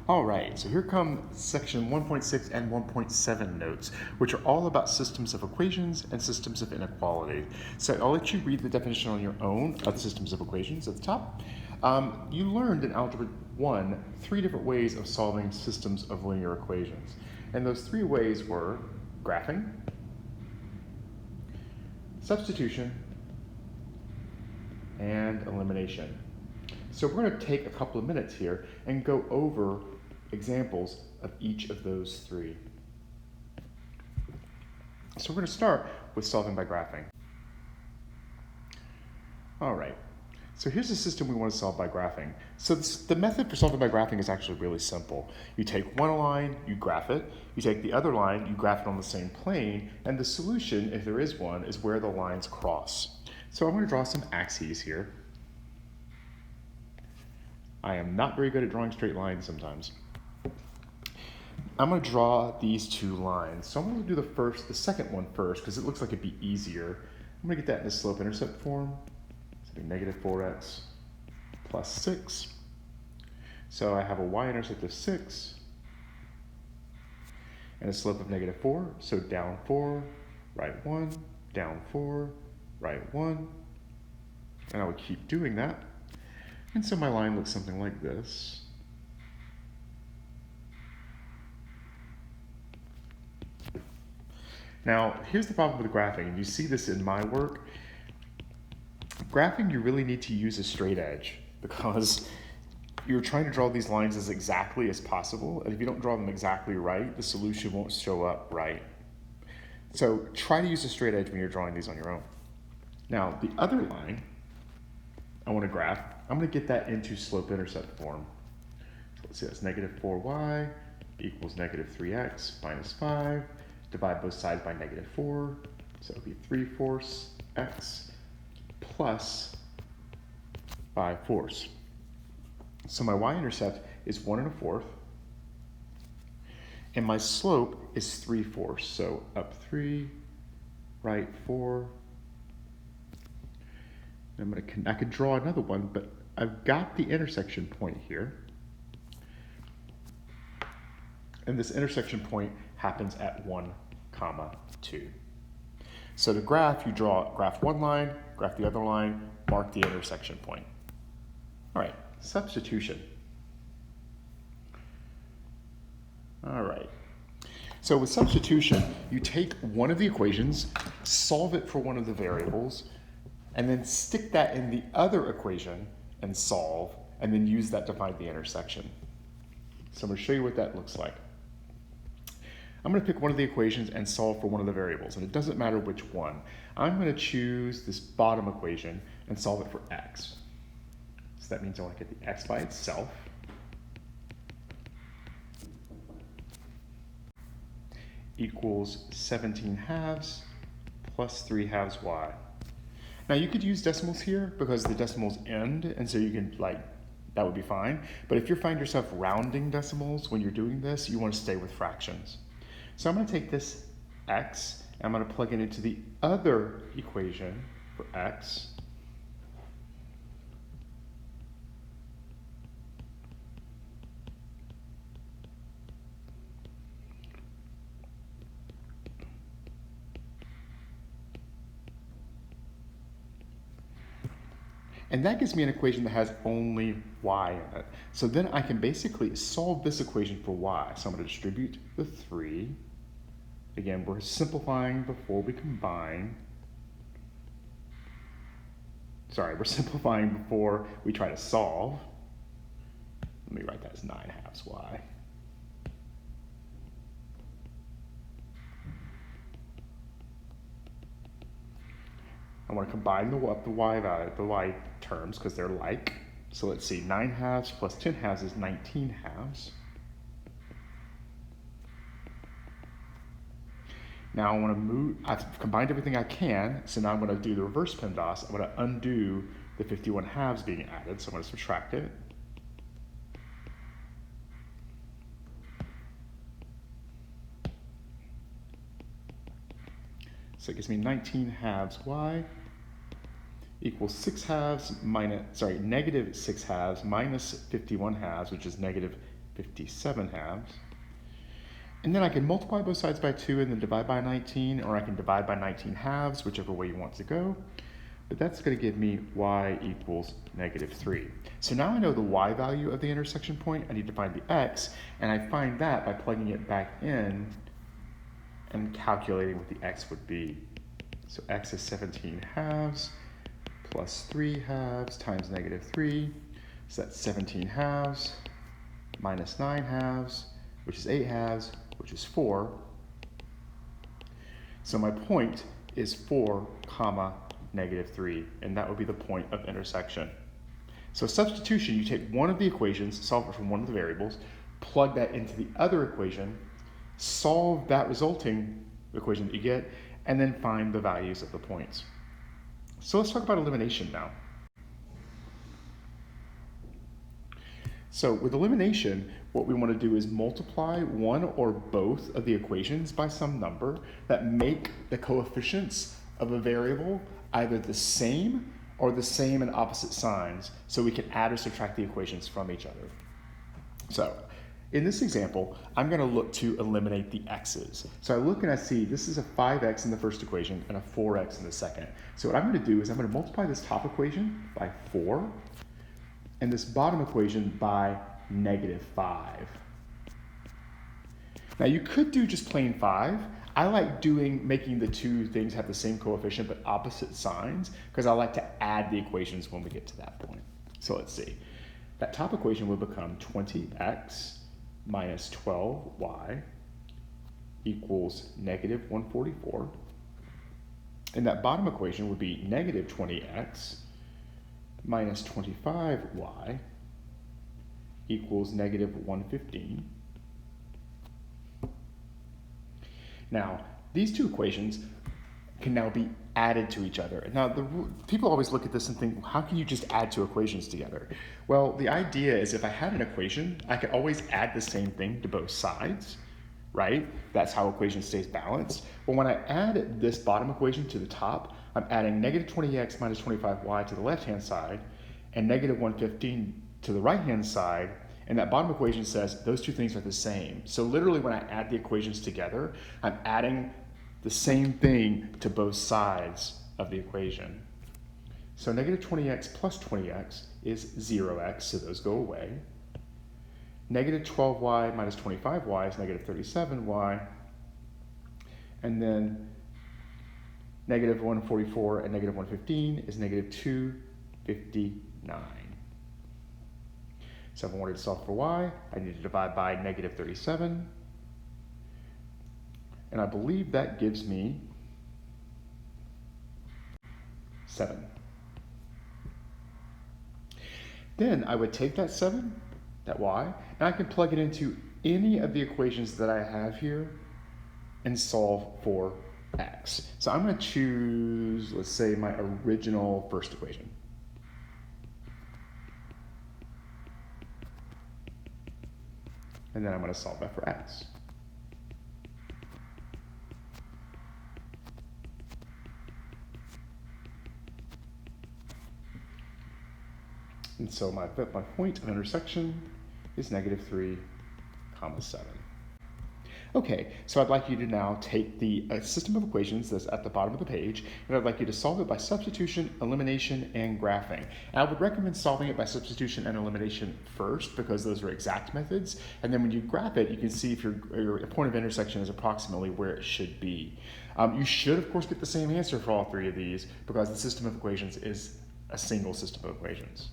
All right, so here come section 1.6 and 1.7 notes, which are all about systems of equations and systems of inequality. So I'll let you read the definition on your own of the systems of equations at the top. You learned in Algebra 1 3 different ways of solving systems of linear equations. And those 3 ways were graphing, substitution, and elimination. So we're going to take a couple of minutes here and go over examples of each of those 3. So we're going to start with solving by graphing. All right, so here's the system we want to solve by graphing. So the method for solving by graphing is actually really simple. You take one line, you graph it. You take the other line, you graph it on the same plane, and the solution, if there is one, is where the lines cross. So I'm going to draw some axes here. I am not very good at drawing straight lines sometimes. I'm going to draw these 2 lines. So I'm going to do the second one first because it looks like it'd be easier. I'm going to get that in the slope-intercept form. So negative 4x plus 6. So I have a y-intercept of 6 and a slope of negative 4. So down 4, right 1, down 4, right 1. And I would keep doing that. And so my line looks something like this. Now, here's the problem with graphing, and you see this in my work. Graphing, you really need to use a straight edge because you're trying to draw these lines as exactly as possible, and if you don't draw them exactly right, the solution won't show up right. So try to use a straight edge when you're drawing these on your own. Now, the other line I want to graph, I'm going to get that into slope-intercept form. So let's see, that's negative 4y equals negative 3x minus 5. Divide both sides by negative 4. So it would be 3/4 x plus 5/4. So my y-intercept is 1 1/4. And my slope is 3/4. So up 3, right 4. I could draw another one, but I've got the intersection point here. And this intersection point happens at 1, 2. So to graph, you graph one line, graph the other line, mark the intersection point. All right, substitution. All right. So with substitution, you take one of the equations, solve it for one of the variables, and then stick that in the other equation and solve, and then use that to find the intersection. So I'm going to show you what that looks like. I'm going to pick one of the equations and solve for one of the variables, and it doesn't matter which one. I'm going to choose this bottom equation and solve it for x. So that means I want to get the x by itself. Equals 17/2 plus 3/2 y. Now you could use decimals here because the decimals end, and so you can that would be fine. But if you find yourself rounding decimals when you're doing this, you want to stay with fractions. So I'm going to take this x, and I'm going to plug it into the other equation for x. And that gives me an equation that has only y in it. So then I can basically solve this equation for y. So I'm going to distribute the 3. Again, we're simplifying before we combine. Sorry, we're simplifying before we try to solve. Let me write that as 9/2 y. I want to combine the y terms because they're like. So let's see, 9/2 plus 10/2 is 19/2. Now I want to move, I've combined everything I can, so now I'm going to do the reverse PEMDAS. I'm going to undo the 51/2 being added, so I'm going to subtract it. So it gives me 19/2 y equals negative 6/2 minus 51/2, which is negative 57 halves. And then I can multiply both sides by 2 and then divide by 19, or I can divide by 19 halves, whichever way you want to go. But that's going to give me y equals -3. So now I know the y value of the intersection point. I need to find the x, and I find that by plugging it back in and calculating what the x would be. So x is 17 halves plus 3 halves times -3. So that's 17 halves minus 9 halves, which is 8 halves, which is 4. So my point is 4 comma -3, and that would be the point of intersection. So substitution, you take one of the equations, solve it from one of the variables, plug that into the other equation, solve that resulting equation that you get, and then find the values of the points. So let's talk about elimination now. So with elimination, what we want to do is multiply one or both of the equations by some number that make the coefficients of a variable either the same or the same and opposite signs, so we can add or subtract the equations from each other. So in this example, I'm going to look to eliminate the x's. So I look and I see this is a 5x in the first equation and a 4x in the second. So what I'm going to do is I'm going to multiply this top equation by 4 and this bottom equation by -5. Now you could do just plain 5. I like making the two things have the same coefficient but opposite signs because I like to add the equations when we get to that point. So let's see. That top equation will become 20x minus 12y equals -144. And that bottom equation would be -20x minus 25y equals -115. Now, these two equations can now be added to each other. Now, people always look at this and think, how can you just add two equations together? Well, the idea is if I had an equation, I could always add the same thing to both sides, right? That's how equation stays balanced. But when I add this bottom equation to the top, I'm adding -20x minus 25y to the left-hand side and -115 to the right-hand side. And that bottom equation says those two things are the same. So literally when I add the equations together, I'm adding the same thing to both sides of the equation. So -20x plus 20x is 0x, so those go away. -12y minus 25y is -37y. And then -144 and -115 is -259. So if I wanted to solve for y, I need to divide by -37. And I believe that gives me 7. Then I would take that 7, that y, and I can plug it into any of the equations that I have here and solve for x. So I'm going to choose, let's say, my original first equation. And then I'm going to solve that for x. And so my point of intersection is -3, 7. Okay, so I'd like you to now take the system of equations that's at the bottom of the page, and I'd like you to solve it by substitution, elimination, and graphing. And I would recommend solving it by substitution and elimination first, because those are exact methods. And then when you graph it, you can see if your point of intersection is approximately where it should be. You should, of course, get the same answer for all three of these, because the system of equations is a single system of equations.